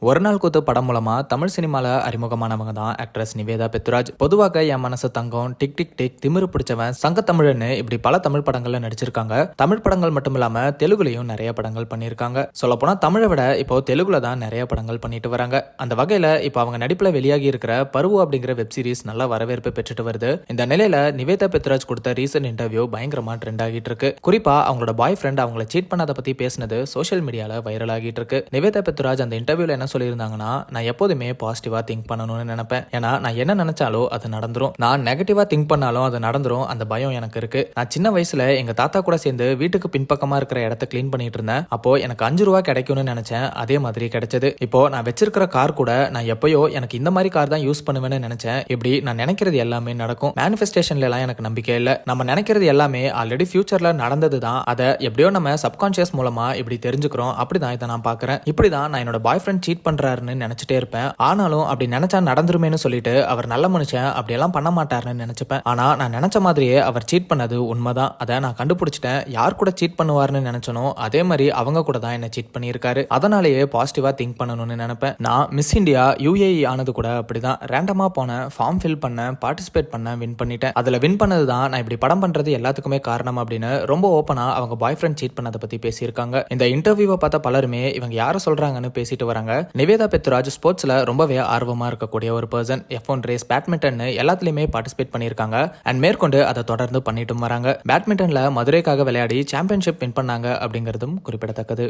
ஒரு நாள் கூத்து படம் மூலமா தமிழ் சினிமால அறிமுகமானவங்க தான் ஆக்ட்ரஸ் நிவேதா பெத்ராஜ். பொதுவாக என் மனசு தங்கம், டிக் டிக் டிக், திமிரு பிடிச்சவன், சங்கத்தமிழன்னு இப்படி பல தமிழ் படங்கள்ல நடிச்சிருக்காங்க. தமிழ் படங்கள் மட்டும் இல்லாம தெலுங்குலயும் நிறைய படங்கள் பண்ணியிருக்காங்க. சொல்லப்போனா தமிழை விட இப்போ தெலுங்குல தான் நிறைய படங்கள் பண்ணிட்டு வராங்க. அந்த வகையில இப்போ அவங்க நடிப்புல வெளியாகி இருக்கிற பருவ அப்படிங்கிற வெப் சீரிஸ் நல்ல வரவேற்பு பெற்றுட்டு வருது. இந்த நிலையில நிவேதா பெத்ராஜ் கொடுத்த ரீசன்ட் இன்டர்வியூ பயங்கரமா ட்ரெண்ட் ஆகிட்டு இருக்கு. குறிப்பா அவங்களோட பாய் ஃப்ரெண்ட் அவங்கள சீட் பண்ணாத பத்தி பேசினது சோஷியல் மீடியால வைரல் ஆகிட்டு இருக்கு. நிவேதா பெத்ராஜ் அந்த இன்டர்வியூல என்ன சொல்லியிருந்தாங்கன்னா, நான் எப்போதுமே பாசிட்டிவா திங்க் பண்ணணும்னு நினைப்பேன். ஏன்னா நான் என்ன நினைச்சாலும் அது நடந்துரும். நான் நெகட்டிவா திங்க் பண்ணாலும் அது நடந்துரும். அந்த பயம் எனக்கு இருக்கு. நான் சின்ன வயசுல எங்க தாத்தா கூட சேர்ந்து வீட்டுக்கு பின்பக்கமா இருக்கிற இடத்த கிளீன் பண்ணிட்டு இருந்தேன். அப்போ எனக்கு 5 ரூபா கிடைக்கும்னு நினைச்சேன். அதே மாதிரி கிடைச்சது. இப்போ நான் வச்சிருக்கிற கார் கூட நான் எப்பயோ எனக்கு இந்த மாதிரி கார் தான் யூஸ் பண்ணுவேன்னு நினைச்சேன். இப்படி நான் நினைக்கிறது எல்லாமே நடக்கும். மேனிஃபெஸ்டேஷன்ல எல்லாம் எனக்கு நம்பிக்கை இல்ல. நம்ம நினைக்கிறது எல்லாமே ஆல்ரெடி ஃபியூச்சர்ல நடந்தது தான். அதை எப்படியோ நம்ம சப்கான்சியஸ் மூலமா இப்படி தெரிஞ்சுக்கிறோம். அப்படிதான் இதை நான் பாக்குறேன். இப்படிதான் நான் என்னோட பாய் ஃப்ரெண்ட் சீட் பண்றாருன்னு நினைச்சிட்டே இருப்பேன். ஆனாலும் அப்படி நினைச்சா நடந்துருமேனு சொல்லிட்டு அவர் நல்ல மனுஷன், அப்படியெல்லாம் பண்ண மாட்டாருன்னு நினைச்சுப்பேன். ஆனா நான் நினைச்ச மாதிரியே அவர் சீட் பண்ணது உண்மைதான். அதை நான் கண்டுபிடிச்சிட்டேன். யார் கூட சீட் பண்ணுவார்னு நினைச்சனோ அதே மாதிரி அவங்க கூட தான் என்ன சீட் பண்ணியிருக்காரு. அதனாலேயே பாசிட்டிவா திங்க் பண்ணணும்னு நினைப்பேன். நான் மிஸ் இந்தியா UAE ஆனது கூட அப்படிதான். ரேண்டமா போனேன், ஃபார்ம் ஃபில் பண்ணேன், பார்ட்டிசிபேட் பண்ணேன், வின் பண்ணிட்டேன். அதுல வின் பண்ணது தான் நான் இப்படி படம் பண்றது எல்லாத்துக்குமே காரணம் அப்படின்னு ரொம்ப ஓப்பனா அவங்க பாய் ஃப்ரெண்ட் சீட் பண்ணதை பத்தி பேசியிருக்காங்க. இந்த இன்டர்வியூவை பார்த்த பலருமே இவங்க யார சொல்றாங்கன்னு பேசிட்டு வராங்க. நிவேதா பெத்ராஜ் ஸ்போர்ட்ஸ்ல ரொம்பவே ஆர்வமா இருக்கக்கூடிய ஒரு பர்சன். F1 ரேஸ், பேட்மிண்டன் எல்லாத்துலயுமே பார்ட்டிசிபேட் பண்ணியிருக்காங்க. அண்ட் மேற்கொண்டு அதை தொடர்ந்து பண்ணிட்டும் வராங்க. பேட்மிண்டன்ல மதுரைக்காக விளையாடி சாம்பியன்ஷிப் வின் பண்ணாங்க அப்படிங்கிறதும் குறிப்பிடத்தக்கது.